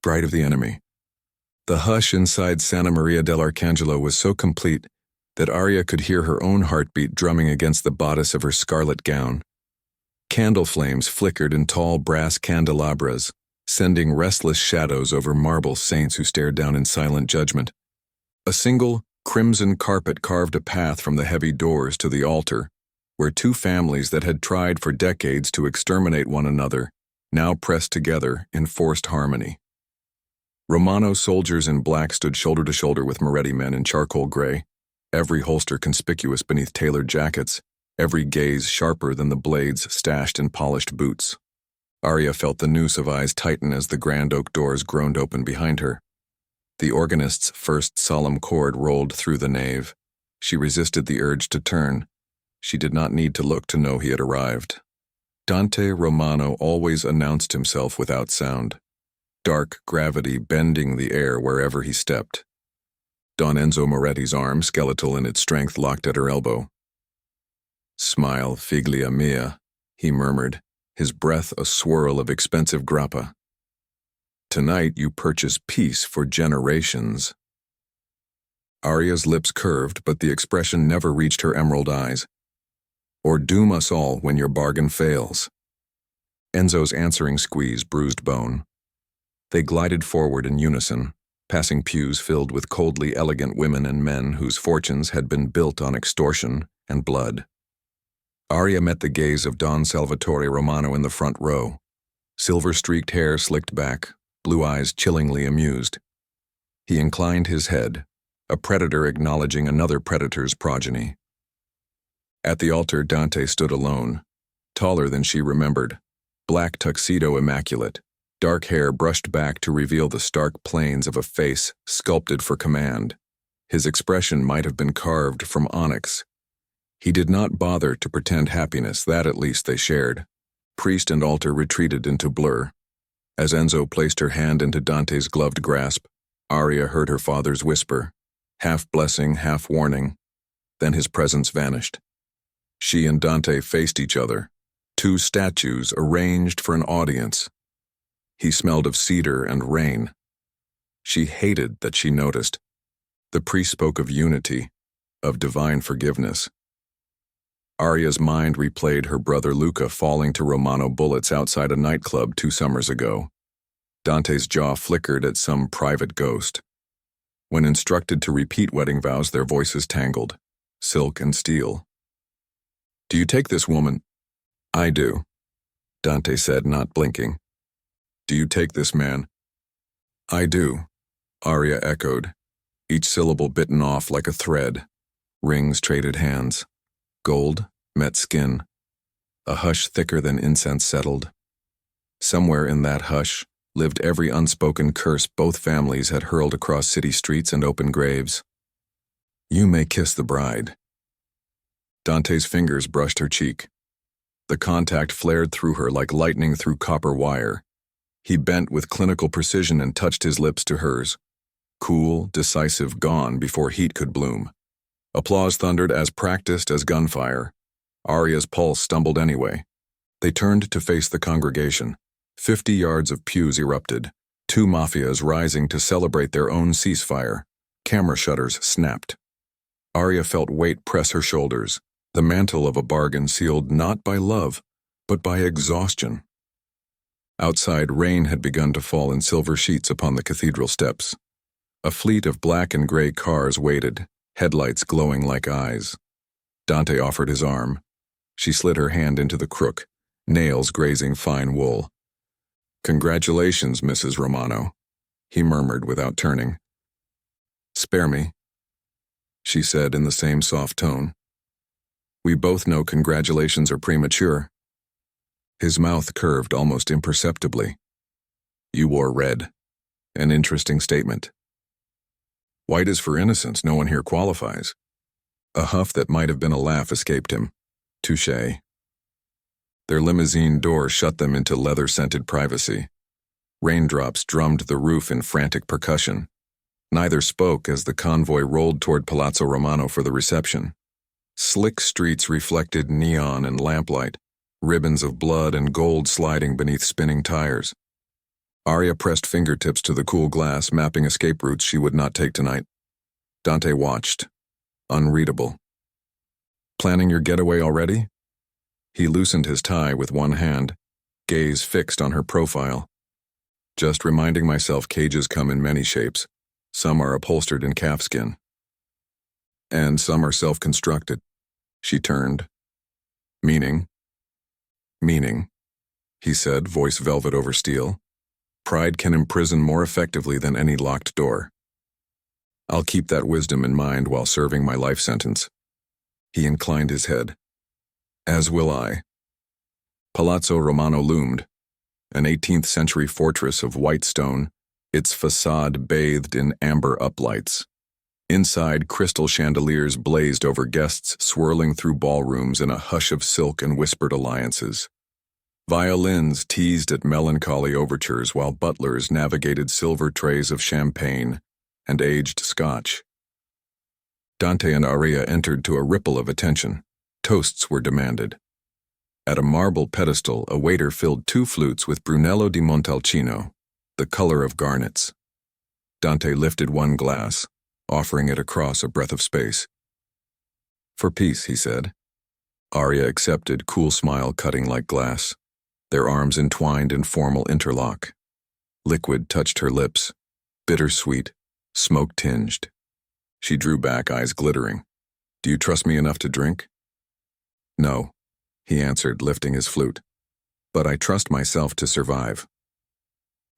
bride of the enemy. The hush inside Santa Maria dell'Arcangelo was so complete that Aria could hear her own heartbeat drumming against the bodice of her scarlet gown. Candle flames flickered in tall brass candelabras, sending restless shadows over marble saints who stared down in silent judgment. A single, crimson carpet carved a path from the heavy doors to the altar, where two families that had tried for decades to exterminate one another now pressed together in forced harmony. Romano soldiers in black stood shoulder to shoulder with Moretti men in charcoal gray, every holster conspicuous beneath tailored jackets, every gaze sharper than the blades stashed in polished boots. Aria felt the noose of eyes tighten as the grand oak doors groaned open behind her. The organist's first solemn chord rolled through the nave. She resisted the urge to turn. She did not need to look to know he had arrived. Dante Romano always announced himself without sound, dark gravity bending the air wherever he stepped. Don Enzo Moretti's arm, skeletal in its strength, locked at her elbow. "Smile, figlia mia," he murmured, his breath a swirl of expensive grappa. "Tonight you purchase peace for generations." Aria's lips curved, but the expression never reached her emerald eyes. "Or doom us all when your bargain fails." Enzo's answering squeeze bruised bone. They glided forward in unison, passing pews filled with coldly elegant women and men whose fortunes had been built on extortion and blood. Aria met the gaze of Don Salvatore Romano in the front row, silver-streaked hair slicked back, blue eyes chillingly amused. He inclined his head, a predator acknowledging another predator's progeny. At the altar, Dante stood alone, taller than she remembered, black tuxedo immaculate, dark hair brushed back to reveal the stark planes of a face sculpted for command. His expression might have been carved from onyx. He did not bother to pretend happiness, that at least they shared. Priest and altar retreated into blur. As Enzo placed her hand into Dante's gloved grasp, Aria heard her father's whisper, half blessing, half warning. Then his presence vanished. She and Dante faced each other, two statues arranged for an audience. He smelled of cedar and rain. She hated that she noticed. The priest spoke of unity, of divine forgiveness. Aria's mind replayed her brother Luca falling to Romano bullets outside a nightclub 2 summers ago. Dante's jaw flickered at some private ghost. When instructed to repeat wedding vows, their voices tangled, silk and steel. "Do you take this woman?" "I do," Dante said, not blinking. "Do you take this man?" "I do," Aria echoed, each syllable bitten off like a thread. Rings traded hands. Gold met skin. A hush thicker than incense settled. Somewhere in that hush lived every unspoken curse both families had hurled across city streets and open graves. "You may kiss the bride." Dante's fingers brushed her cheek. The contact flared through her like lightning through copper wire. He bent with clinical precision and touched his lips to hers. Cool, decisive, gone before heat could bloom. Applause thundered as practiced as gunfire. Aria's pulse stumbled anyway. They turned to face the congregation. 50 yards of pews erupted, 2 mafias rising to celebrate their own ceasefire. Camera shutters snapped. Aria felt weight press her shoulders, the mantle of a bargain sealed not by love, but by exhaustion. Outside, rain had begun to fall in silver sheets upon the cathedral steps. A fleet of black and gray cars waited, headlights glowing like eyes. Dante offered his arm. She slid her hand into the crook, nails grazing fine wool. "Congratulations, Mrs. Romano," he murmured without turning. "Spare me," she said in the same soft tone. "We both know congratulations are premature." His mouth curved almost imperceptibly. "You wore red. An interesting statement." "White is for innocence, no one here qualifies." A huff that might have been a laugh escaped him. Touché. Their limousine door shut them into leather-scented privacy. Raindrops drummed the roof in frantic percussion. Neither spoke as the convoy rolled toward Palazzo Romano for the reception. Slick streets reflected neon and lamplight, ribbons of blood and gold sliding beneath spinning tires. Aria pressed fingertips to the cool glass, mapping escape routes she would not take tonight. Dante watched, unreadable. Planning your getaway already? He loosened his tie with one hand, gaze fixed on her profile. Just reminding myself cages come in many shapes. Some are upholstered in calfskin. And some are self-constructed. She turned. Meaning, he said, voice velvet over steel. Pride can imprison more effectively than any locked door. I'll keep that wisdom in mind while serving my life sentence. He inclined his head. As will I. Palazzo Romano loomed, an 18th century fortress of white stone, its facade bathed in amber uplights. Inside, crystal chandeliers blazed over guests swirling through ballrooms in a hush of silk and whispered alliances. Violins teased at melancholy overtures while butlers navigated silver trays of champagne and aged scotch. Dante and Aria entered to a ripple of attention. Toasts were demanded. At a marble pedestal, a waiter filled 2 flutes with Brunello di Montalcino, the color of garnets. Dante lifted one glass, offering it across a breath of space. For peace, he said. Aria accepted, cool smile cutting like glass, their arms entwined in formal interlock. Liquid touched her lips, bittersweet, smoke-tinged. She drew back, eyes glittering. Do you trust me enough to drink? No, he answered, lifting his flute. But I trust myself to survive.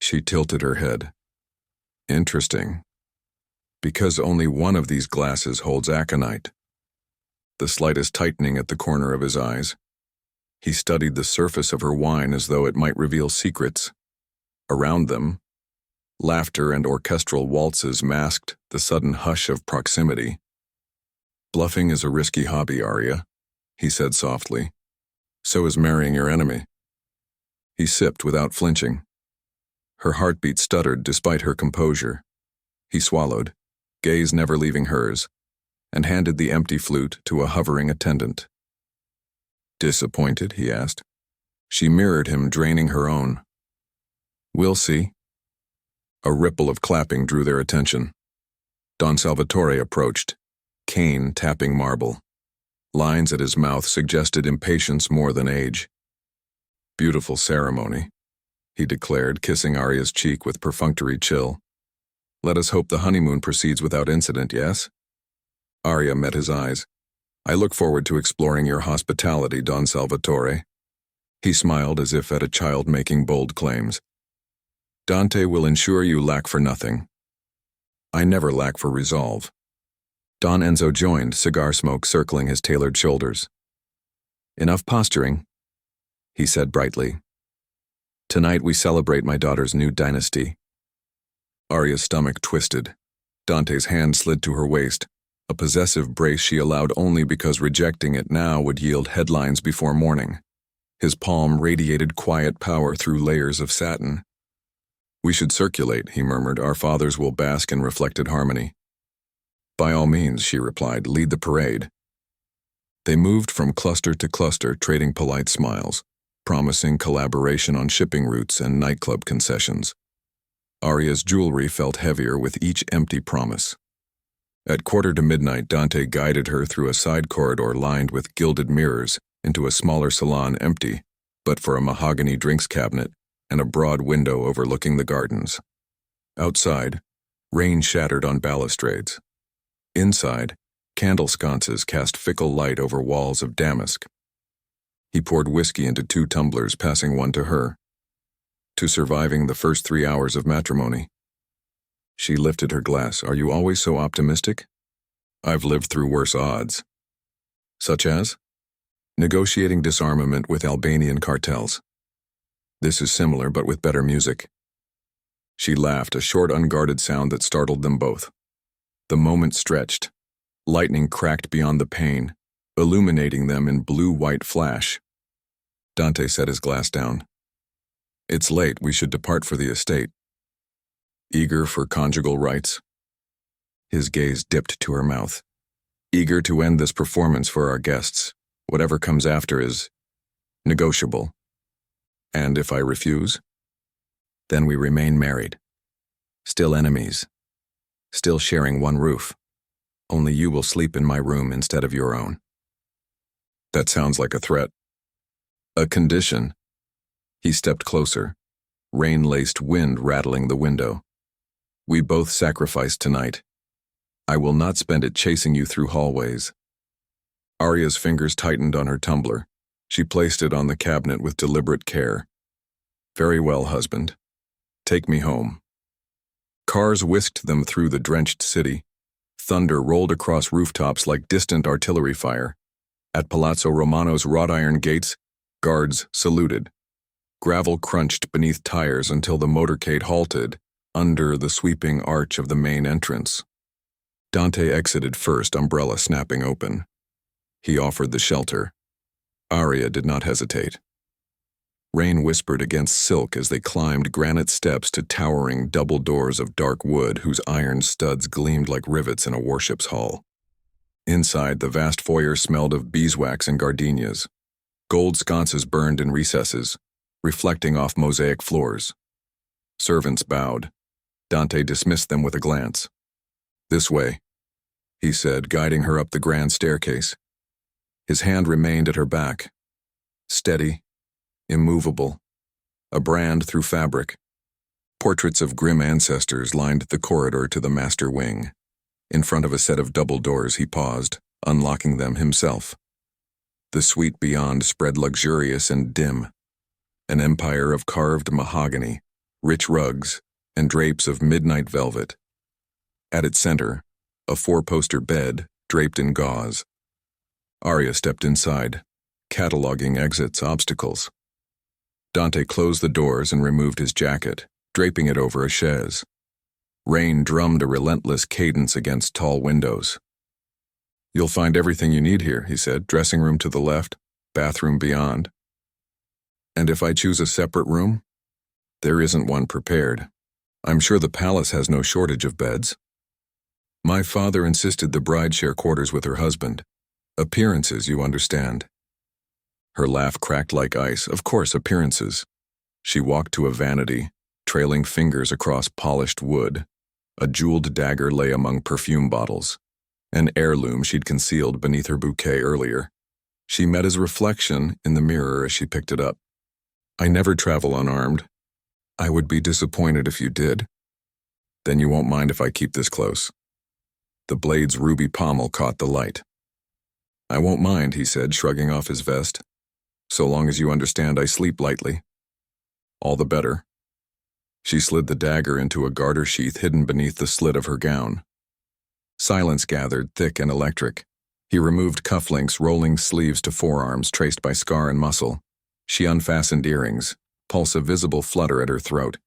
She tilted her head. Interesting. Because only one of these glasses holds aconite. The slightest tightening at the corner of his eyes. He studied the surface of her wine as though it might reveal secrets. Around them, laughter and orchestral waltzes masked the sudden hush of proximity. Bluffing is a risky hobby, Aria, he said softly. So is marrying your enemy. He sipped without flinching. Her heartbeat stuttered despite her composure. He swallowed, gaze never leaving hers, and handed the empty flute to a hovering attendant. Disappointed, he asked. She mirrored him, draining her own. We'll see. A ripple of clapping drew their attention. Don Salvatore approached, cane tapping marble. Lines at his mouth suggested impatience more than age. Beautiful ceremony, he declared, kissing Aria's cheek with perfunctory chill. Let us hope the honeymoon proceeds without incident, yes? Aria met his eyes. I look forward to exploring your hospitality, Don Salvatore. He smiled as if at a child making bold claims. Dante will ensure you lack for nothing. I never lack for resolve. Don Enzo joined, cigar smoke circling his tailored shoulders. Enough posturing, he said brightly. Tonight we celebrate my daughter's new dynasty. Aria's stomach twisted. Dante's hand slid to her waist, a possessive brace she allowed only because rejecting it now would yield headlines before morning. His palm radiated quiet power through layers of satin. We should circulate, he murmured. Our fathers will bask in reflected harmony. By all means, she replied, lead the parade. They moved from cluster to cluster, trading polite smiles, promising collaboration on shipping routes and nightclub concessions. Aria's jewelry felt heavier with each empty promise. At 1:45, Dante guided her through a side corridor lined with gilded mirrors into a smaller salon empty, but for a mahogany drinks cabinet and a broad window overlooking the gardens. Outside, rain shattered on balustrades. Inside, candle sconces cast fickle light over walls of damask. He poured whiskey into 2 tumblers, passing one to her. To surviving the first 3 hours of matrimony. She lifted her glass. Are you always so optimistic? I've lived through worse odds. Such as? Negotiating disarmament with Albanian cartels. This is similar, but with better music. She laughed, a short, unguarded sound that startled them both. The moment stretched. Lightning cracked beyond the pane, illuminating them in blue-white flash. Dante set his glass down. It's late, we should depart for the estate. Eager for conjugal rights? His gaze dipped to her mouth. Eager to end this performance for our guests. Whatever comes after is negotiable. And if I refuse? Then we remain married. Still enemies. Still sharing one roof. Only you will sleep in my room instead of your own. That sounds like a threat. A condition. He stepped closer, rain-laced wind rattling the window. We both sacrifice tonight. I will not spend it chasing you through hallways. Aria's fingers tightened on her tumbler. She placed it on the cabinet with deliberate care. Very well, husband. Take me home. Cars whisked them through the drenched city. Thunder rolled across rooftops like distant artillery fire. At Palazzo Romano's wrought iron gates, guards saluted. Gravel crunched beneath tires until the motorcade halted under the sweeping arch of the main entrance. Dante exited first, umbrella snapping open. He offered the shelter. Aria did not hesitate. Rain whispered against silk as they climbed granite steps to towering double doors of dark wood whose iron studs gleamed like rivets in a warship's hull. Inside, the vast foyer smelled of beeswax and gardenias. Gold sconces burned in recesses, reflecting off mosaic floors. Servants bowed. Dante dismissed them with a glance. This way, he said, guiding her up the grand staircase. His hand remained at her back. Steady, immovable, a brand through fabric. Portraits of grim ancestors lined the corridor to the master wing. In front of a set of double doors he paused, unlocking them himself. The suite beyond spread luxurious and dim. An empire of carved mahogany, rich rugs, and drapes of midnight velvet. At its center, a four-poster bed draped in gauze. Aria stepped inside, cataloging exits, obstacles. Dante closed the doors and removed his jacket, draping it over a chaise. Rain drummed a relentless cadence against tall windows. You'll find everything you need here, he said, dressing room to the left, bathroom beyond. And if I choose a separate room? There isn't one prepared. I'm sure the palace has no shortage of beds. My father insisted the bride share quarters with her husband. Appearances, you understand. Her laugh cracked like ice. Of course, appearances. She walked to a vanity, trailing fingers across polished wood. A jeweled dagger lay among perfume bottles, an heirloom she'd concealed beneath her bouquet earlier. She met his reflection in the mirror as she picked it up. I never travel unarmed. I would be disappointed if you did. Then you won't mind if I keep this close. The blade's ruby pommel caught the light. I won't mind, he said, shrugging off his vest. So long as you understand I sleep lightly. All the better. She slid the dagger into a garter sheath hidden beneath the slit of her gown. Silence gathered, thick and electric. He removed cufflinks, rolling sleeves to forearms traced by scar and muscle. She unfastened earrings, pulse a visible flutter at her throat.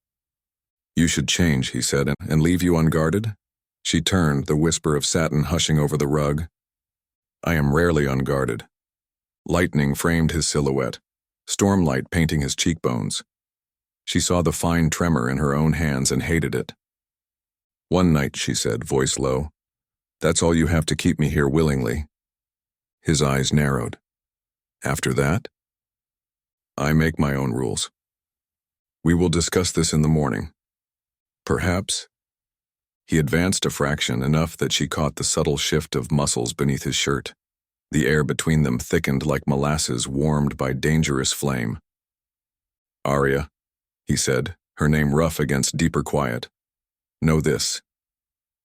You should change, he said, and leave you unguarded? She turned, the whisper of satin hushing over the rug. I am rarely unguarded. Lightning framed his silhouette, stormlight painting his cheekbones. She saw the fine tremor in her own hands and hated it. One night, she said, voice low. That's all you have to keep me here willingly. His eyes narrowed. After that? I make my own rules. We will discuss this in the morning. Perhaps. He advanced a fraction, enough that she caught the subtle shift of muscles beneath his shirt. The air between them thickened like molasses warmed by dangerous flame. Aria, he said, her name rough against deeper quiet. Know this.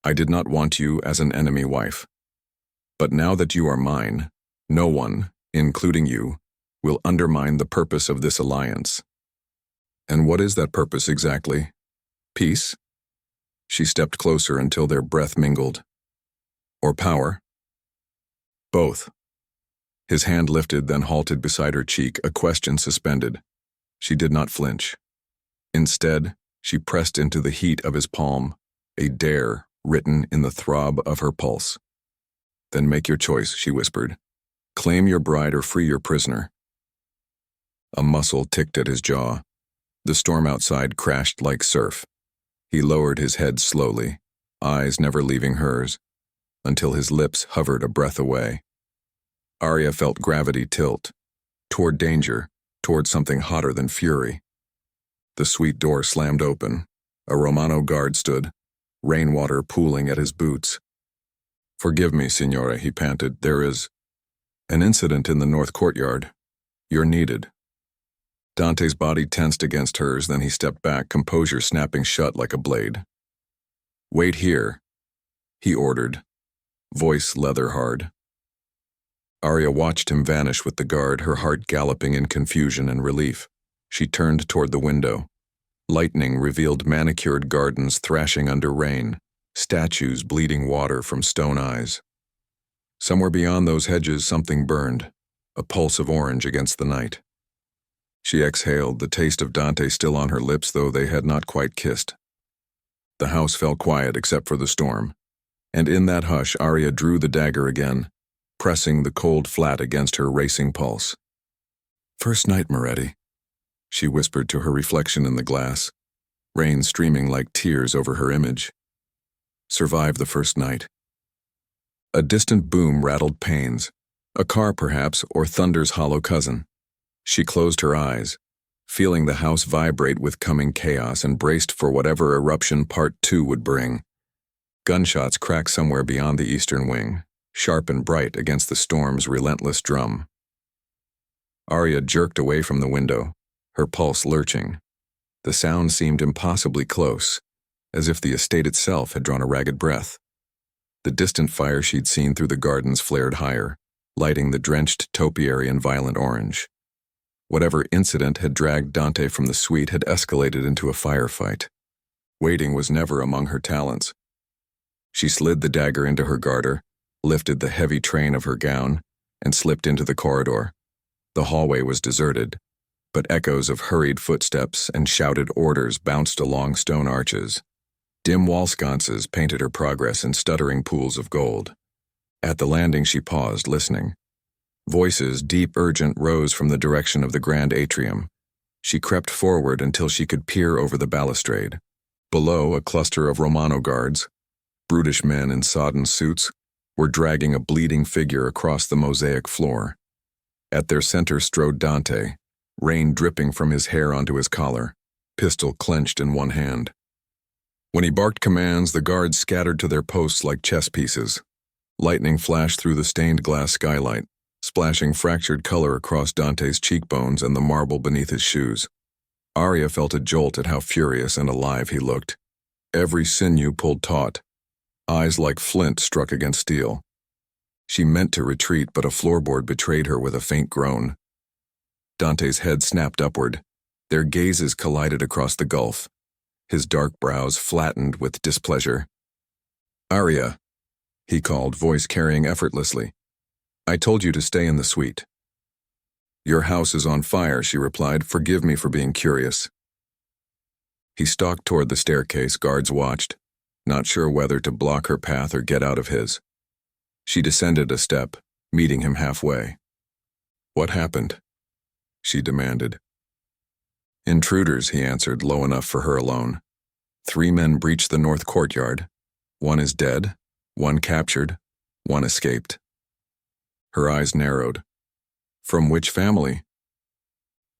I did not want you as an enemy wife. But now that you are mine, no one, including you, will undermine the purpose of this alliance. And what is that purpose exactly? Peace? She stepped closer until their breath mingled. Or power? Both. His hand lifted, then halted beside her cheek, a question suspended. She did not flinch. Instead, she pressed into the heat of his palm, a dare written in the throb of her pulse. Then make your choice, she whispered. Claim your bride or free your prisoner. A muscle ticked at his jaw. The storm outside crashed like surf. He lowered his head slowly, eyes never leaving hers, until his lips hovered a breath away. Aria felt gravity tilt, toward danger, toward something hotter than fury. The suite door slammed open. A Romano guard stood, rainwater pooling at his boots. "Forgive me, signore," he panted. "There is an incident in the north courtyard. You're needed." Dante's body tensed against hers, then he stepped back, composure snapping shut like a blade. "Wait here," he ordered, voice leather hard. Aria watched him vanish with the guard, her heart galloping in confusion and relief. She turned toward the window. Lightning revealed manicured gardens thrashing under rain, statues bleeding water from stone eyes. Somewhere beyond those hedges something burned, a pulse of orange against the night. She exhaled, the taste of Dante still on her lips, though they had not quite kissed. The house fell quiet except for the storm, and in that hush Aria drew the dagger again, pressing the cold flat against her racing pulse. "First night, Moretti," she whispered to her reflection in the glass, rain streaming like tears over her image. "Survive the first night." A distant boom rattled panes, a car perhaps, or thunder's hollow cousin. She closed her eyes, feeling the house vibrate with coming chaos, and braced for whatever eruption part 2 would bring. Gunshots cracked somewhere beyond the eastern wing, sharp and bright against the storm's relentless drum. Aria jerked away from the window, her pulse lurching. The sound seemed impossibly close, as if the estate itself had drawn a ragged breath. The distant fire she'd seen through the gardens flared higher, lighting the drenched topiary in violent orange. Whatever incident had dragged Dante from the suite had escalated into a firefight. Waiting was never among her talents. She slid the dagger into her garter, lifted the heavy train of her gown, and slipped into the corridor. The hallway was deserted, but echoes of hurried footsteps and shouted orders bounced along stone arches. Dim wall sconces painted her progress in stuttering pools of gold. At the landing she paused, listening. Voices, deep, urgent, rose from the direction of the grand atrium. She crept forward until she could peer over the balustrade. Below, a cluster of Romano guards, brutish men in sodden suits, were dragging a bleeding figure across the mosaic floor. At their center strode Dante, rain dripping from his hair onto his collar, pistol clenched in one hand. When he barked commands, the guards scattered to their posts like chess pieces. Lightning flashed through the stained glass skylight, splashing fractured color across Dante's cheekbones and the marble beneath his shoes. Aria felt a jolt at how furious and alive he looked. Every sinew pulled taut, eyes like flint struck against steel. She meant to retreat, but a floorboard betrayed her with a faint groan. Dante's head snapped upward. Their gazes collided across the gulf, his dark brows flattened with displeasure. "Aria," he called, voice carrying effortlessly. "I told you to stay in the suite." "Your house is on fire," she replied. "Forgive me for being curious." He stalked toward the staircase. Guards watched, not sure whether to block her path or get out of his. She descended a step, meeting him halfway. "What happened?" she demanded. "Intruders," he answered, low enough for her alone. "3 men breached the north courtyard. 1 is dead, 1 captured, 1 escaped." Her eyes narrowed. "From which family?"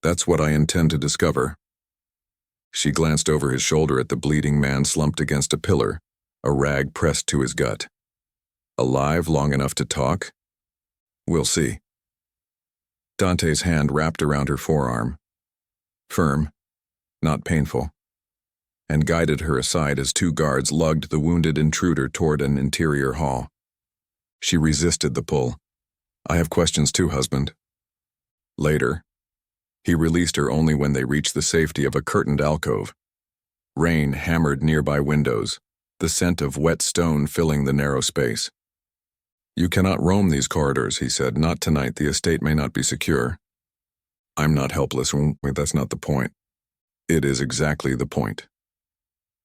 "That's what I intend to discover." She glanced over his shoulder at the bleeding man slumped against a pillar, a rag pressed to his gut. "Alive long enough to talk?" "We'll see." Dante's hand wrapped around her forearm. Firm, not painful, and guided her aside as 2 guards lugged the wounded intruder toward an interior hall. She resisted the pull. "I have questions too, husband." Later, he released her only when they reached the safety of a curtained alcove. Rain hammered nearby windows, the scent of wet stone filling the narrow space. "You cannot roam these corridors," he said. "Not tonight. The estate may not be secure." "I'm not helpless. Wait, that's not the point." "It is exactly the point."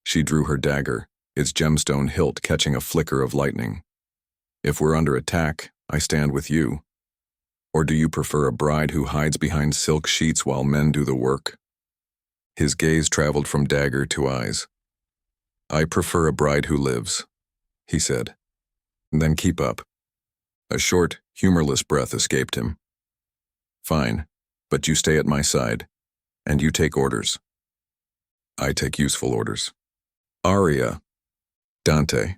She drew her dagger, its gemstone hilt catching a flicker of lightning. "If we're under attack, I stand with you. Or do you prefer a bride who hides behind silk sheets while men do the work?" His gaze traveled from dagger to eyes. "I prefer a bride who lives," he said. "Then keep up." A short, humorless breath escaped him. "Fine, but you stay at my side, and you take orders." I take useful orders. Aria. Dante.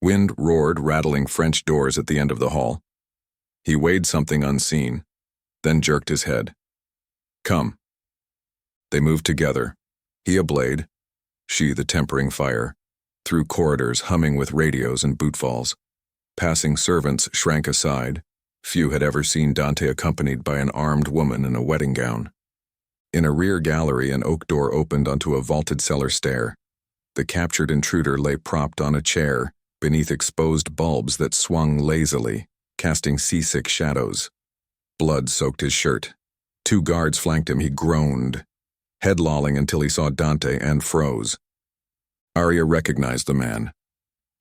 Wind roared, rattling French doors at the end of the hall. He weighed something unseen, then jerked his head. Come. They moved together, he a blade, she the tempering fire, through corridors humming with radios and bootfalls. Passing servants shrank aside. Few had ever seen Dante accompanied by an armed woman in a wedding gown. In a rear gallery, an oak door opened onto a vaulted cellar stair. The captured intruder lay propped on a chair, beneath exposed bulbs that swung lazily, casting seasick shadows. Blood soaked his shirt. 2 guards flanked him. He groaned, head-lolling until he saw Dante and froze. Aria recognized the man.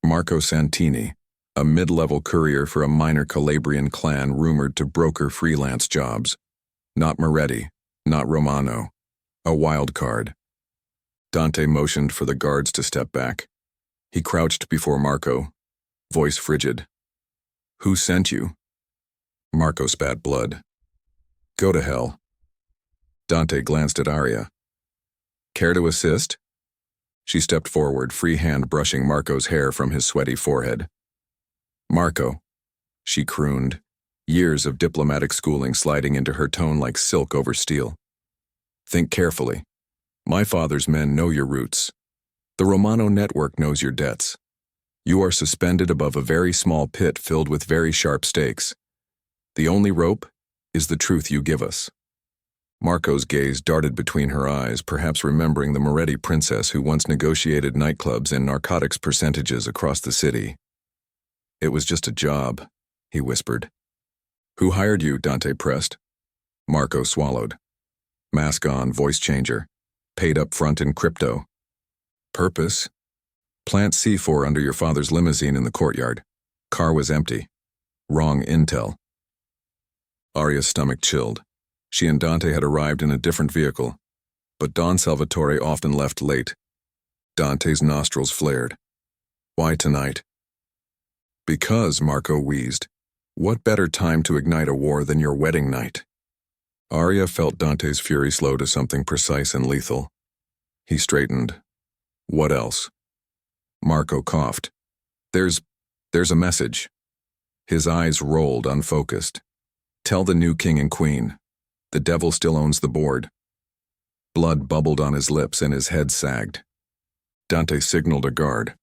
Marco Santini, a mid-level courier for a minor Calabrian clan rumored to broker freelance jobs. Not Moretti, not Romano. A wild card. Dante motioned for the guards to step back. He crouched before Marco, voice frigid. Who sent you? Marco spat blood. Go to hell. Dante glanced at Aria. Care to assist? She stepped forward, free hand brushing Marco's hair from his sweaty forehead. Marco, she crooned, years of diplomatic schooling sliding into her tone like silk over steel. Think carefully. My father's men know your roots. The Romano network knows your debts. You are suspended above a very small pit filled with very sharp stakes. The only rope is the truth you give us. Marco's gaze darted between her eyes, perhaps remembering the Moretti princess who once negotiated nightclubs and narcotics percentages across the city. It was just a job, he whispered. Who hired you? Dante pressed. Marco swallowed. Mask on, voice changer. Paid up front in crypto. Purpose? Plant C4 under your father's limousine in the courtyard. Car was empty. Wrong intel. Aria's stomach chilled. She and Dante had arrived in a different vehicle, but Don Salvatore often left late. Dante's nostrils flared. Why tonight? Because, Marco wheezed. What better time to ignite a war than your wedding night? Aria felt Dante's fury slow to something precise and lethal. He straightened. What else? Marco coughed. There's a message. His eyes rolled, unfocused. Tell the new king and queen. The devil still owns the board. Blood bubbled on his lips and his head sagged. Dante signaled a guard.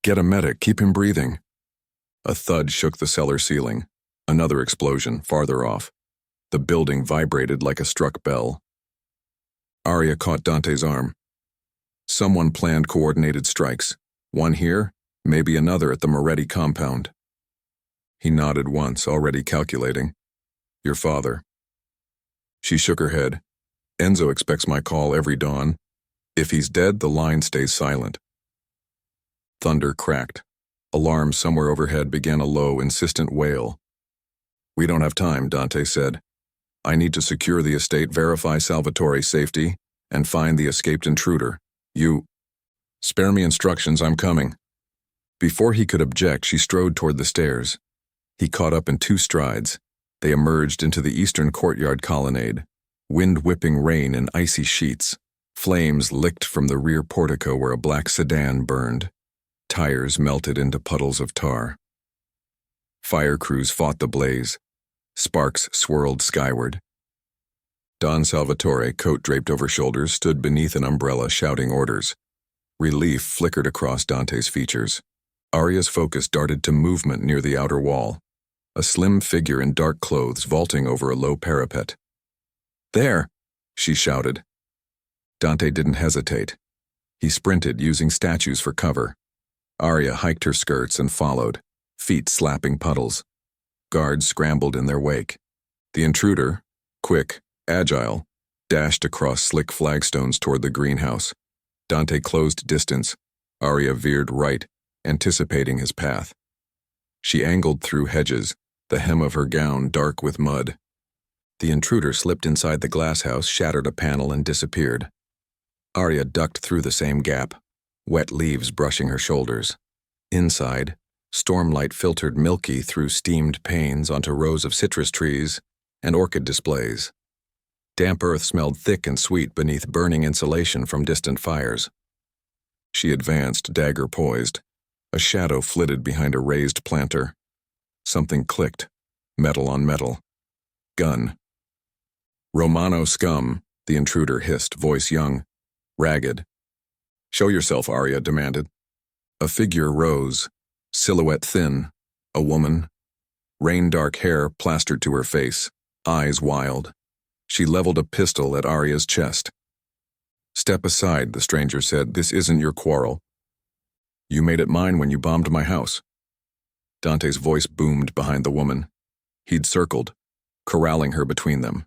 Get a medic, keep him breathing. A thud shook the cellar ceiling. Another explosion, farther off. The building vibrated like a struck bell. Aria caught Dante's arm. Someone planned coordinated strikes. One here, maybe another at the Moretti compound. He nodded once, already calculating. Your father. She shook her head. Enzo expects my call every dawn. If he's dead, the line stays silent. Thunder cracked. Alarm somewhere overhead began a low, insistent wail. We don't have time, Dante said. I need to secure the estate, verify Salvatore's safety, and find the escaped intruder. You... Spare me instructions, I'm coming. Before he could object, she strode toward the stairs. He caught up in 2 strides. They emerged into the eastern courtyard colonnade, wind-whipping rain in icy sheets. Flames licked from the rear portico where a black sedan burned. Tires melted into puddles of tar. Fire crews fought the blaze. Sparks swirled skyward. Don Salvatore, coat draped over shoulders, stood beneath an umbrella shouting orders. Relief flickered across Dante's features. Aria's focus darted to movement near the outer wall. A slim figure in dark clothes vaulting over a low parapet. There, she shouted. Dante didn't hesitate. He sprinted, using statues for cover. Aria hiked her skirts and followed, feet slapping puddles. Guards scrambled in their wake. The intruder, quick, agile, dashed across slick flagstones toward the greenhouse. Dante closed distance. Aria veered right, anticipating his path. She angled through hedges, the hem of her gown dark with mud. The intruder slipped inside the glass house, shattered a panel, and disappeared. Aria ducked through the same gap, wet leaves brushing her shoulders. Inside, stormlight filtered milky through steamed panes onto rows of citrus trees and orchid displays. Damp earth smelled thick and sweet beneath burning insulation from distant fires. She advanced, dagger poised. A shadow flitted behind a raised planter. Something clicked. Metal on metal. Gun. "Romano scum," the intruder hissed, voice young, ragged. "Show yourself," Aria demanded. A figure rose, silhouette thin, a woman. Rain-dark hair plastered to her face, eyes wild. She leveled a pistol at Aria's chest. "Step aside," the stranger said. "This isn't your quarrel. You made it mine when you bombed my house." Dante's voice boomed behind the woman. He'd circled, corralling her between them.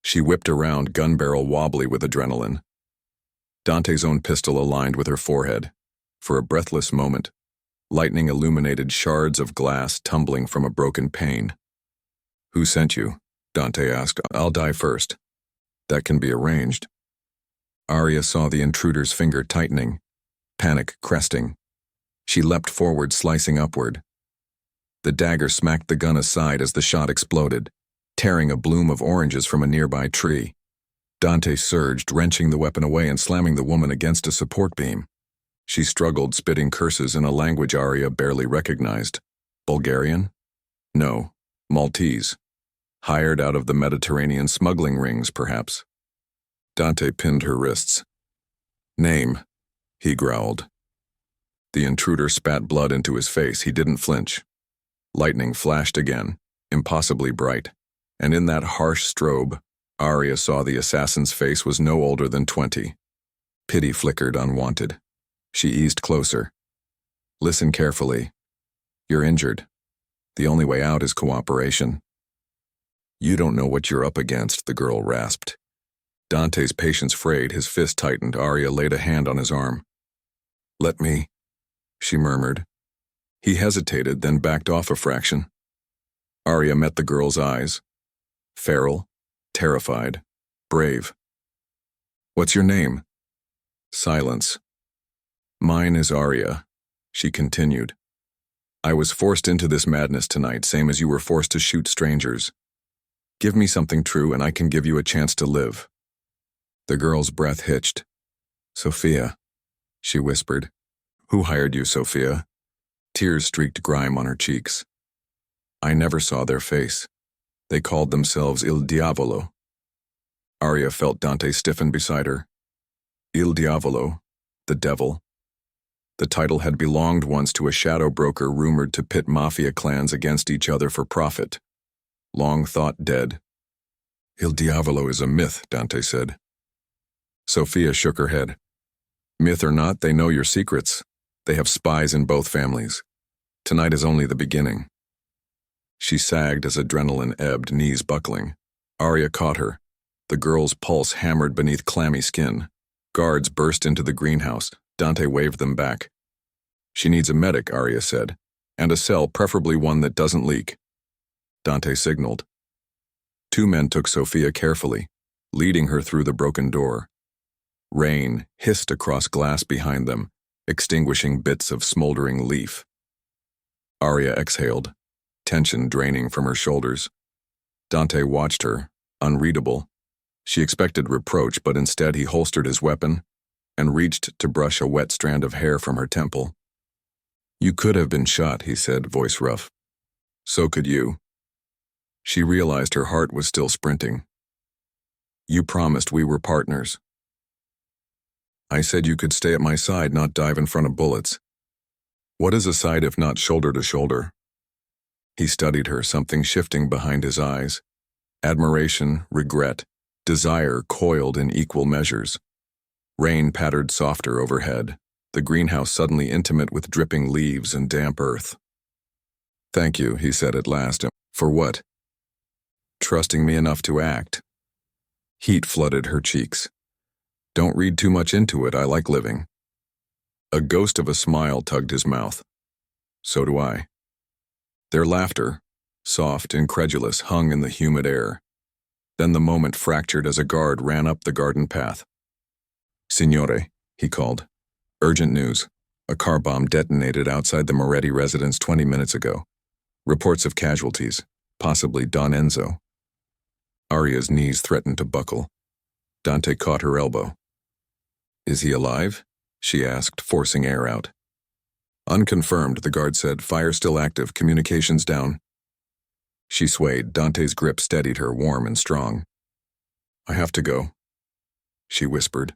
She whipped around, gun barrel wobbly with adrenaline. Dante's own pistol aligned with her forehead. For a breathless moment, lightning illuminated shards of glass tumbling from a broken pane. "Who sent you?" Dante asked. "I'll die first." "That can be arranged." Aria saw the intruder's finger tightening, panic cresting. She leapt forward, slicing upward. The dagger smacked the gun aside as the shot exploded, tearing a bloom of oranges from a nearby tree. Dante surged, wrenching the weapon away and slamming the woman against a support beam. She struggled, spitting curses in a language Aria barely recognized. Bulgarian? No, Maltese. Hired out of the Mediterranean smuggling rings, perhaps. Dante pinned her wrists. "Name," he growled. The intruder spat blood into his face. He didn't flinch. Lightning flashed again, impossibly bright, and in that harsh strobe, Aria saw the assassin's face was no older than 20. Pity flickered unwanted. She eased closer. "Listen carefully. You're injured. The only way out is cooperation." "You don't know what you're up against," the girl rasped. Dante's patience frayed, his fist tightened. Aria laid a hand on his arm. "Let me," she murmured. He hesitated, then backed off a fraction. Aria met the girl's eyes. Feral, terrified, brave. "What's your name?" Silence. "Mine is Aria," she continued. "I was forced into this madness tonight, same as you were forced to shoot strangers. Give me something true and I can give you a chance to live." The girl's breath hitched. "Sophia," she whispered. "Who hired you, Sophia?" Tears streaked grime on her cheeks. "I never saw their face. They called themselves Il Diavolo." Aria felt Dante stiffen beside her. Il Diavolo, the devil. The title had belonged once to a shadow broker rumored to pit mafia clans against each other for profit. Long thought dead. "Il Diavolo is a myth," Dante said. Sophia shook her head. "Myth or not, they know your secrets. They have spies in both families. Tonight is only the beginning." She sagged as adrenaline ebbed, knees buckling. Aria caught her. The girl's pulse hammered beneath clammy skin. Guards burst into the greenhouse. Dante waved them back. "She needs a medic," Aria said, "and a cell, preferably one that doesn't leak." Dante signaled. Two men took Sophia carefully, leading her through the broken door. Rain hissed across glass behind them, extinguishing bits of smoldering leaf. Aria exhaled, tension draining from her shoulders. Dante watched her, unreadable. She expected reproach, but instead he holstered his weapon and reached to brush a wet strand of hair from her temple. "You could have been shot," he said, voice rough. "So could you." She realized her heart was still sprinting. "You promised we were partners." "I said you could stay at my side, not dive in front of bullets." "What is a side if not shoulder to shoulder?" He studied her, something shifting behind his eyes. Admiration, regret, desire coiled in equal measures. Rain pattered softer overhead, the greenhouse suddenly intimate with dripping leaves and damp earth. "Thank you," he said at last. "For what?" "Trusting me enough to act." Heat flooded her cheeks. "Don't read too much into it, I like living." A ghost of a smile tugged his mouth. "So do I." Their laughter, soft, incredulous, hung in the humid air. Then the moment fractured as a guard ran up the garden path. "Signore," he called. "Urgent news. A car bomb detonated outside the Moretti residence 20 minutes ago. Reports of casualties, possibly Don Enzo." Aria's knees threatened to buckle. Dante caught her elbow. "Is he alive?" she asked, forcing air out. "Unconfirmed," the guard said. "Fire still active. Communications down." She swayed. Dante's grip steadied her, warm and strong. "I have to go," she whispered.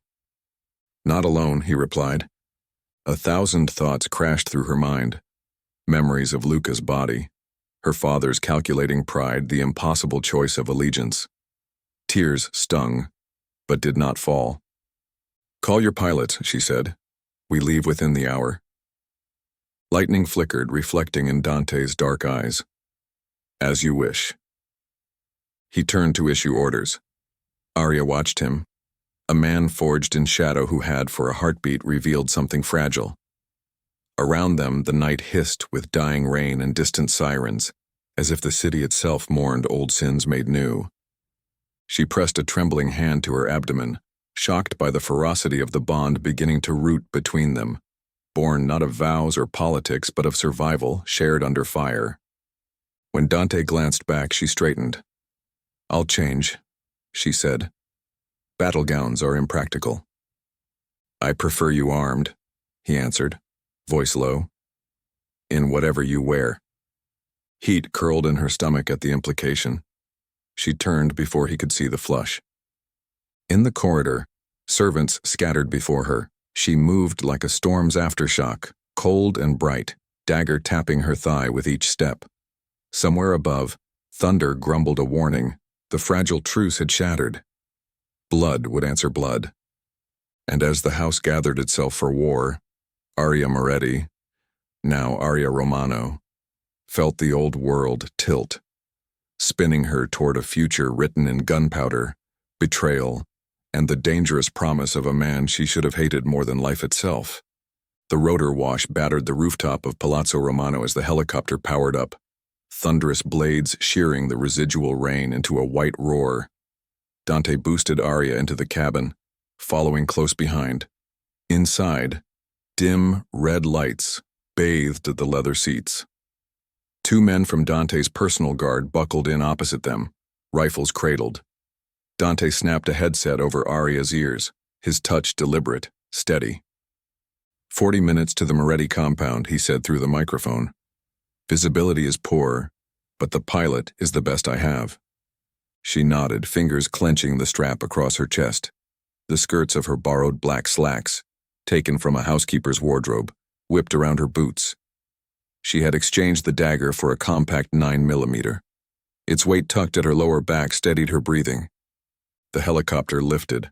"Not alone," he replied. 1,000 thoughts crashed through her mind. Memories of Luca's body, her father's calculating pride, the impossible choice of allegiance. Tears stung, but did not fall. "Call your pilot," she said. "We leave within the hour." Lightning flickered, reflecting in Dante's dark eyes. "As you wish." He turned to issue orders. Aria watched him. A man forged in shadow who had, for a heartbeat, revealed something fragile. Around them, the night hissed with dying rain and distant sirens, as if the city itself mourned old sins made new. She pressed a trembling hand to her abdomen, shocked by the ferocity of the bond beginning to root between them, born not of vows or politics but of survival shared under fire. When Dante glanced back, she straightened. "I'll change," she said. "Battle gowns are impractical." "I prefer you armed," he answered, voice low. "In whatever you wear." Heat curled in her stomach at the implication. She turned before he could see the flush. In the corridor, servants scattered before her. She moved like a storm's aftershock, cold and bright, dagger tapping her thigh with each step. Somewhere above, thunder grumbled a warning. The fragile truce had shattered. Blood would answer blood. And as the house gathered itself for war, Aria Moretti, now Aria Romano, felt the old world tilt, spinning her toward a future written in gunpowder, betrayal, and the dangerous promise of a man she should have hated more than life itself. The rotor wash battered the rooftop of Palazzo Romano as the helicopter powered up, thunderous blades shearing the residual rain into a white roar. Dante boosted Aria into the cabin, following close behind. Inside, dim red lights bathed the leather seats. 2 men from Dante's personal guard buckled in opposite them, rifles cradled. Dante snapped a headset over Aria's ears, his touch deliberate, steady. 40 minutes to the Moretti compound, he said through the microphone. "Visibility is poor, but the pilot is the best I have." She nodded, fingers clenching the strap across her chest. The skirts of her borrowed black slacks, taken from a housekeeper's wardrobe, whipped around her boots. She had exchanged the dagger for a compact 9mm. Its weight tucked at her lower back steadied her breathing. The helicopter lifted.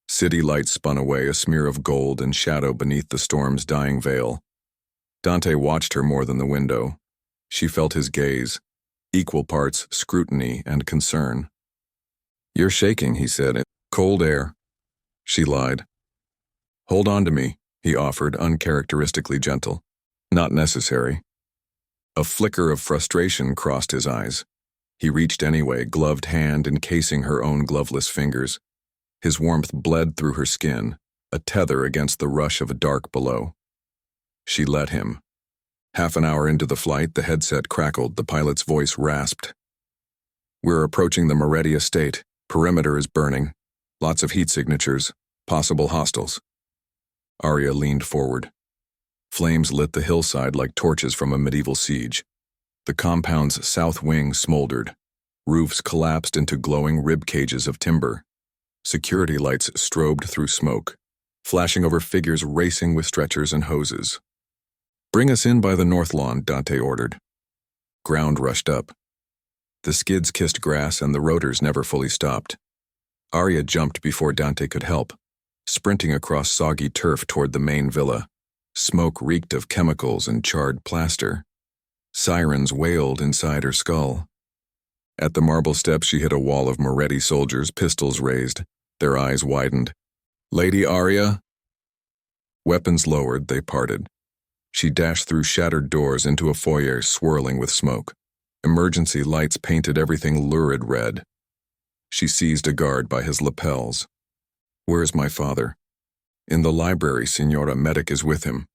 City lights spun away, a smear of gold and shadow beneath the storm's dying veil. Dante watched her more than the window. She felt his gaze, equal parts scrutiny and concern. "You're shaking," he said. "Cold air." She lied. "Hold on to me," he offered, uncharacteristically gentle. "Not necessary." A flicker of frustration crossed his eyes. He reached anyway, gloved hand encasing her own gloveless fingers. His warmth bled through her skin, a tether against the rush of a dark below. She let him. Half an hour into the flight, the headset crackled, the pilot's voice rasped. "We're approaching the Moretti estate. Perimeter is burning. Lots of heat signatures. Possible hostiles." Aria leaned forward. Flames lit the hillside like torches from a medieval siege. The compound's south wing smoldered. Roofs collapsed into glowing rib cages of timber. Security lights strobed through smoke, flashing over figures racing with stretchers and hoses. "Bring us in by the north lawn," Dante ordered. Ground rushed up. The skids kissed grass and the rotors never fully stopped. Aria jumped before Dante could help, sprinting across soggy turf toward the main villa. Smoke reeked of chemicals and charred plaster. Sirens wailed inside her skull. At the marble steps, she hit a wall of Moretti soldiers, pistols raised, their eyes widened. "Lady Aria?" Weapons lowered, they parted. She dashed through shattered doors into a foyer swirling with smoke. Emergency lights painted everything lurid red. She seized a guard by his lapels. "Where's my father?" "In the library, Signora. Medic is with him."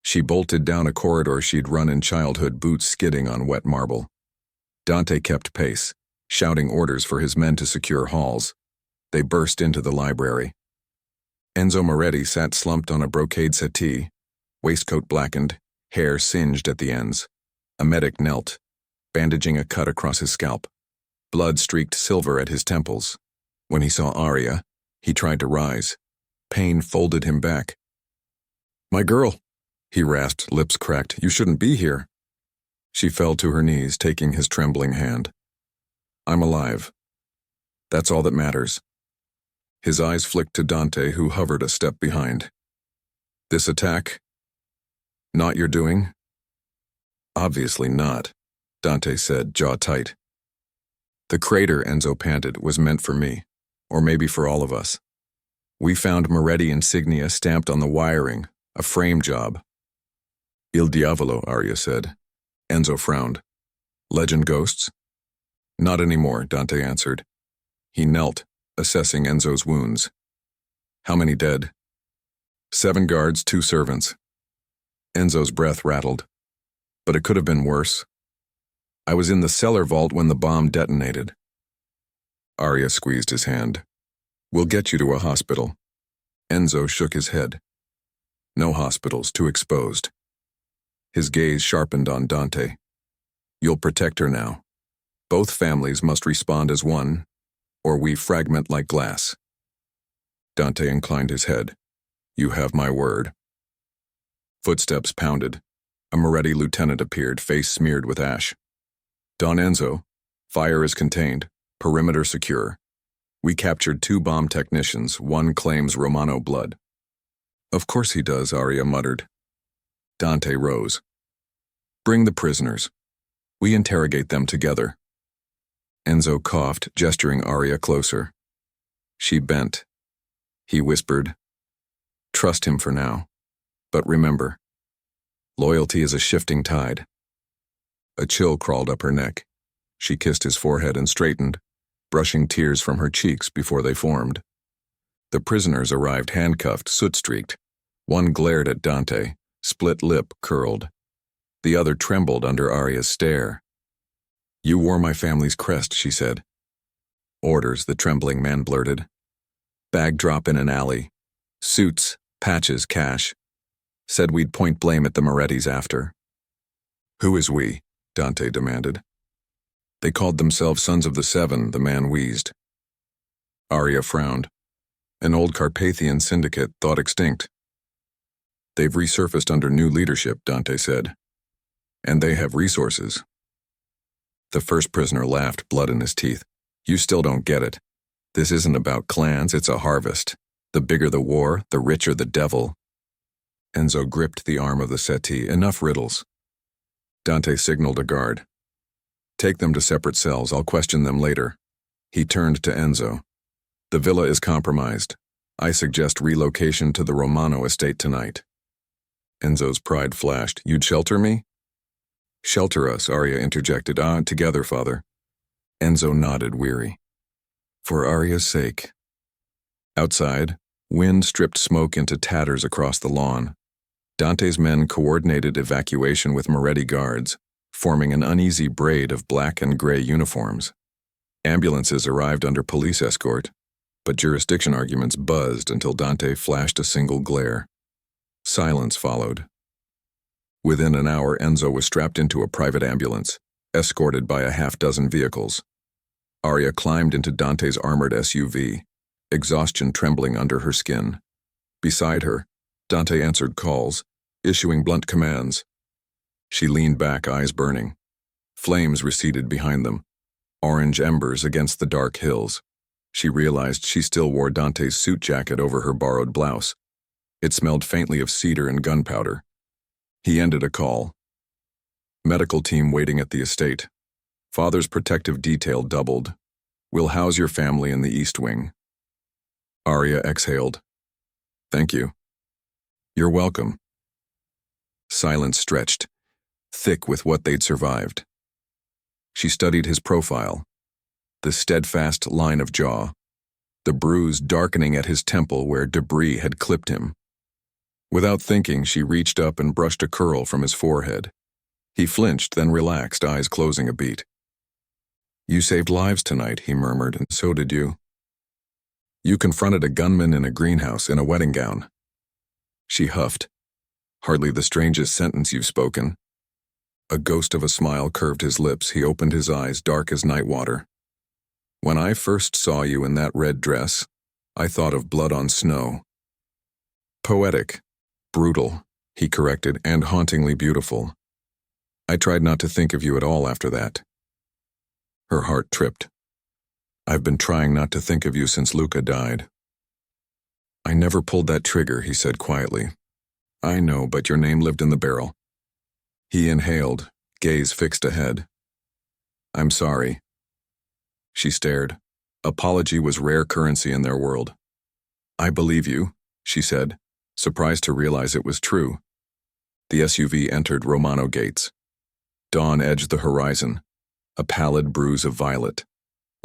She bolted down a corridor she'd run in childhood, boots skidding on wet marble. Dante kept pace, shouting orders for his men to secure halls. They burst into the library. Enzo Moretti sat slumped on a brocade settee, waistcoat blackened, hair singed at the ends. A medic knelt, bandaging a cut across his scalp. Blood streaked silver at his temples. When he saw Aria, he tried to rise. Pain folded him back. "My girl," he rasped, lips cracked. "You shouldn't be here." She fell to her knees, taking his trembling hand. "I'm alive. That's all that matters." His eyes flicked to Dante, who hovered a step behind. "This attack? Not your doing?" "Obviously not," Dante said, jaw tight. "The crater," Enzo panted, "was meant for me, or maybe for all of us. We found Moretti insignia stamped on the wiring, a frame job." "Il diavolo," Aria said. Enzo frowned. "Legend ghosts?" "Not anymore," Dante answered. He knelt, assessing Enzo's wounds. "How many dead?" "7 guards, 2 servants." Enzo's breath rattled. "But it could have been worse. I was in the cellar vault when the bomb detonated." Aria squeezed his hand. "We'll get you to a hospital." Enzo shook his head. "No hospitals, too exposed." His gaze sharpened on Dante. "You'll protect her now. Both families must respond as one, or we fragment like glass." Dante inclined his head. "You have my word." Footsteps pounded. A Moretti lieutenant appeared, face smeared with ash. "Don Enzo, fire is contained, perimeter secure. We captured 2 bomb technicians, one claims Romano blood." "Of course he does," Aria muttered. Dante rose. "Bring the prisoners. We interrogate them together." Enzo coughed, gesturing Aria closer. She bent. He whispered, "Trust him for now. But remember, loyalty is a shifting tide." A chill crawled up her neck. She kissed his forehead and straightened, brushing tears from her cheeks before they formed. The prisoners arrived handcuffed, soot-streaked. One glared at Dante, split lip curled. The other trembled under Aria's stare. "You wore my family's crest," she said. "Orders," the trembling man blurted. "Bag drop in an alley. Suits, patches, cash. Said we'd point blame at the Morettis after." "Who is we?" Dante demanded. "They called themselves Sons of the Seven," the man wheezed. Aria frowned. "An old Carpathian syndicate, thought extinct." "They've resurfaced under new leadership," Dante said. "And they have resources." The first prisoner laughed, blood in his teeth. "You still don't get it. This isn't about clans, it's a harvest. The bigger the war, the richer the devil." Enzo gripped the arm of the settee. "Enough riddles." Dante signaled a guard. "Take them to separate cells, I'll question them later." He turned to Enzo. "The villa is compromised. I suggest relocation to the Romano estate tonight." Enzo's pride flashed. "You'd shelter me?" "Shelter us," Aria interjected. Together, father." Enzo nodded, weary. "For Aria's sake." Outside, wind stripped smoke into tatters across the lawn. Dante's men coordinated evacuation with Moretti guards, forming an uneasy braid of black and gray uniforms. Ambulances arrived under police escort, but jurisdiction arguments buzzed until Dante flashed a single glare. Silence followed. Within an hour, Enzo was strapped into a private ambulance, escorted by a half-dozen vehicles. Aria climbed into Dante's armored SUV, exhaustion trembling under her skin. Beside her, Dante answered calls, issuing blunt commands. She leaned back, eyes burning. Flames receded behind them, orange embers against the dark hills. She realized she still wore Dante's suit jacket over her borrowed blouse. It smelled faintly of cedar and gunpowder. He ended a call. "Medical team waiting at the estate. Father's protective detail doubled. We'll house your family in the East Wing." Aria exhaled. "Thank you." "You're welcome." Silence stretched, thick with what they'd survived. She studied his profile. The steadfast line of jaw. The bruise darkening at his temple where debris had clipped him. Without thinking, she reached up and brushed a curl from his forehead. He flinched, then relaxed, eyes closing a beat. You saved lives tonight, he murmured, and so did you. You confronted a gunman in a greenhouse in a wedding gown. She huffed. Hardly the strangest sentence you've spoken. A ghost of a smile curved his lips. He opened his eyes, dark as night water. When I first saw you in that red dress, I thought of blood on snow. Poetic, brutal, he corrected, and hauntingly beautiful. I tried not to think of you at all after that. Her heart tripped. I've been trying not to think of you since Luca died. I never pulled that trigger, he said quietly. I know, but your name lived in the barrel. He inhaled, gaze fixed ahead. I'm sorry. She stared. Apology was rare currency in their world. I believe you, she said, surprised to realize it was true. The SUV entered Romano gates. Dawn edged the horizon, a pallid bruise of violet.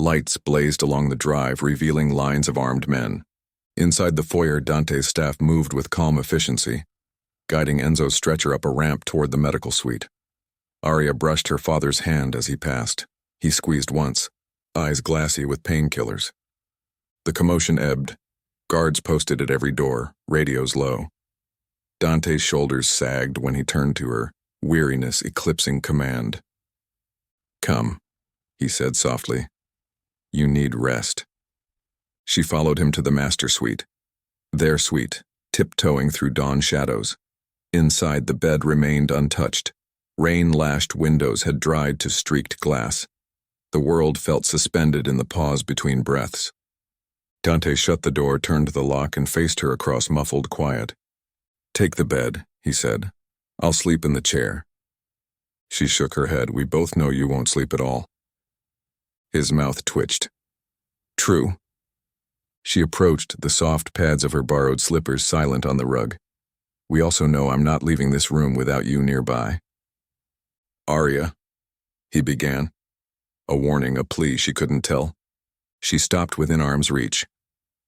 Lights blazed along the drive, revealing lines of armed men. Inside the foyer, Dante's staff moved with calm efficiency, guiding Enzo's stretcher up a ramp toward the medical suite. Aria brushed her father's hand as he passed. He squeezed once, eyes glassy with painkillers. The commotion ebbed. Guards posted at every door, radios low. Dante's shoulders sagged when he turned to her, weariness eclipsing command. Come, he said softly. You need rest. She followed him to the master suite. Their suite, tiptoeing through dawn shadows. Inside, the bed remained untouched. Rain-lashed windows had dried to streaked glass. The world felt suspended in the pause between breaths. Dante shut the door, turned the lock, and faced her across muffled quiet. Take the bed, he said. I'll sleep in the chair. She shook her head. We both know you won't sleep at all. His mouth twitched. True. She approached, the soft pads of her borrowed slippers silent on the rug. We also know I'm not leaving this room without you nearby. Aria, he began. A warning, a plea, she couldn't tell. She stopped within arm's reach.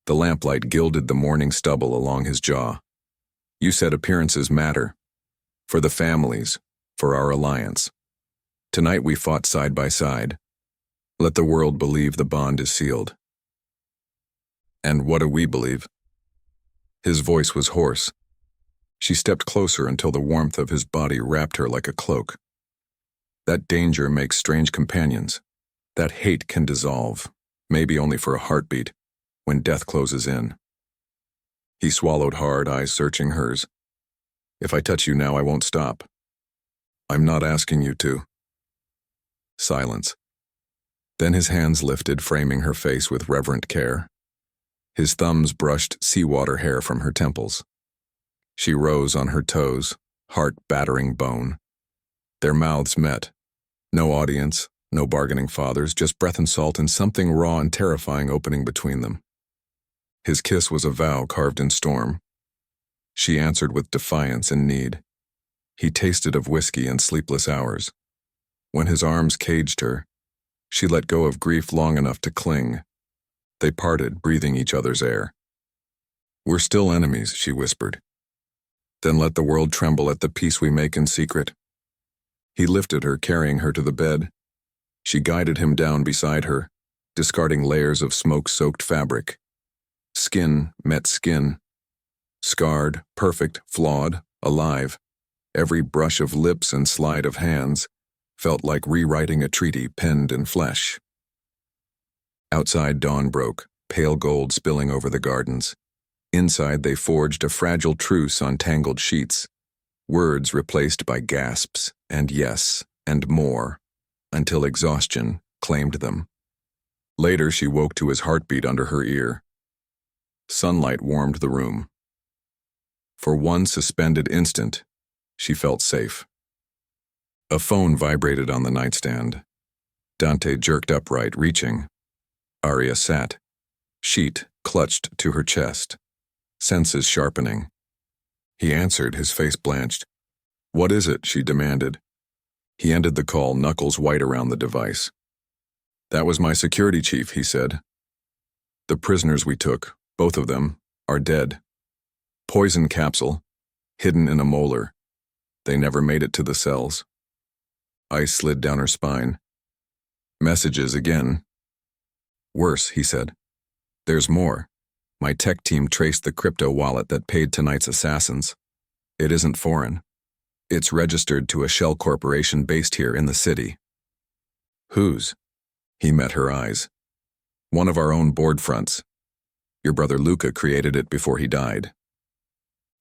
The lamplight gilded the morning stubble along his jaw. You said appearances matter. For the families, for our alliance. Tonight we fought side by side. Let the world believe the bond is sealed. And what do we believe? His voice was hoarse. She stepped closer until the warmth of his body wrapped her like a cloak. That danger makes strange companions. That hate can dissolve, maybe only for a heartbeat, when death closes in. He swallowed hard, eyes searching hers. If I touch you now, I won't stop. I'm not asking you to. Silence. Then his hands lifted, framing her face with reverent care. His thumbs brushed seawater hair from her temples. She rose on her toes, heart battering bone. Their mouths met. No audience, no bargaining fathers, just breath and salt and something raw and terrifying opening between them. His kiss was a vow carved in storm. She answered with defiance and need. He tasted of whiskey and sleepless hours. When his arms caged her, she let go of grief long enough to cling. They parted, breathing each other's air. We're still enemies, she whispered. Then let the world tremble at the peace we make in secret. He lifted her, carrying her to the bed. She guided him down beside her, discarding layers of smoke-soaked fabric. Skin met skin. Scarred, perfect, flawed, alive. Every brush of lips and slide of hands felt like rewriting a treaty penned in flesh. Outside, dawn broke, pale gold spilling over the gardens. Inside, they forged a fragile truce on tangled sheets, words replaced by gasps and yes and more, until exhaustion claimed them. Later, she woke to his heartbeat under her ear. Sunlight warmed the room. For one suspended instant, she felt safe. A phone vibrated on the nightstand. Dante jerked upright, reaching. Aria sat, sheet clutched to her chest, senses sharpening. He answered, his face blanched. What is it? She demanded. He ended the call, knuckles white around the device. That was my security chief, he said. The prisoners we took, both of them, are dead. Poison capsule, hidden in a molar. They never made it to the cells. Ice slid down her spine. Messages again. Worse, he said. There's more. My tech team traced the crypto wallet that paid tonight's assassins. It isn't foreign. It's registered to a shell corporation based here in the city. Whose? He met her eyes. One of our own board fronts. Your brother Luca created it before he died.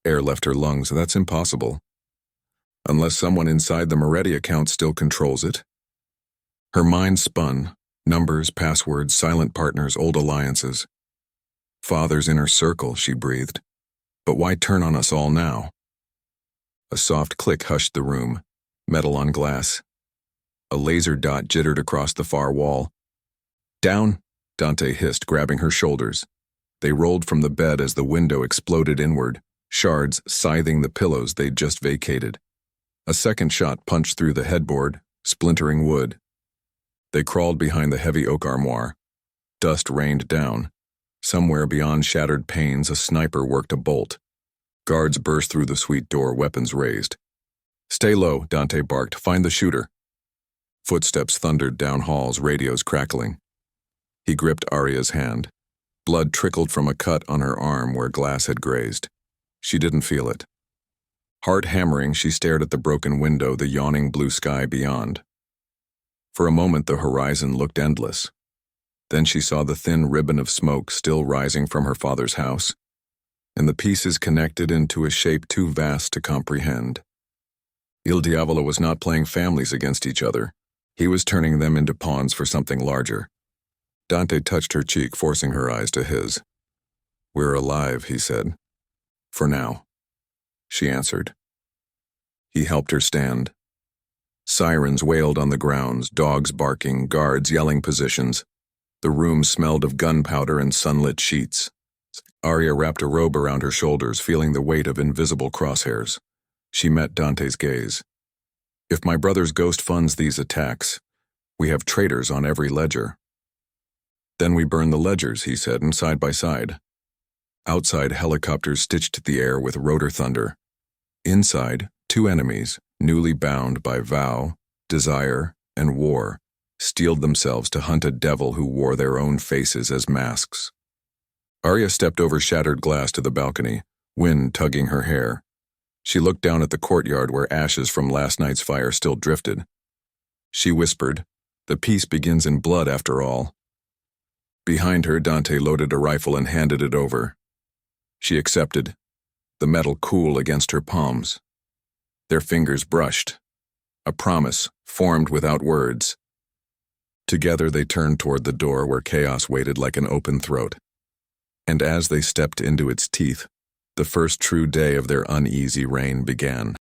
Air left her lungs. That's impossible. Unless someone inside the Moretti account still controls it. Her mind spun. Numbers, passwords, silent partners, old alliances. Father's inner circle, she breathed. But why turn on us all now? A soft click hushed the room, metal on glass. A laser dot jittered across the far wall. Down, Dante hissed, grabbing her shoulders. They rolled from the bed as the window exploded inward, shards scything the pillows they'd just vacated. A second shot punched through the headboard, splintering wood. They crawled behind the heavy oak armoire. Dust rained down. Somewhere beyond shattered panes, a sniper worked a bolt. Guards burst through the suite door, weapons raised. Stay low, Dante barked. Find the shooter. Footsteps thundered down halls, radios crackling. He gripped Aria's hand. Blood trickled from a cut on her arm where glass had grazed. She didn't feel it. Heart hammering, she stared at the broken window, the yawning blue sky beyond. For a moment, the horizon looked endless. Then she saw the thin ribbon of smoke still rising from her father's house, and the pieces connected into a shape too vast to comprehend. Il Diavolo was not playing families against each other. He was turning them into pawns for something larger. Dante touched her cheek, forcing her eyes to his. We're alive, he said. For now, she answered. He helped her stand. Sirens wailed on the grounds, dogs barking, guards yelling positions. The room smelled of gunpowder and sunlit sheets. Aria wrapped a robe around her shoulders, feeling the weight of invisible crosshairs. She met Dante's gaze. If my brother's ghost funds these attacks, we have traitors on every ledger. Then we burn the ledgers, he said, and side by side. Outside, helicopters stitched the air with rotor thunder. Inside, two enemies, newly bound by vow, desire, and war, steeled themselves to hunt a devil who wore their own faces as masks. Aria stepped over shattered glass to the balcony, wind tugging her hair. She looked down at the courtyard where ashes from last night's fire still drifted. She whispered, "The peace begins in blood after all." Behind her, Dante loaded a rifle and handed it over. She accepted, the metal cool against her palms. Their fingers brushed. A promise, formed without words. Together they turned toward the door where chaos waited like an open throat. And as they stepped into its teeth, the first true day of their uneasy reign began.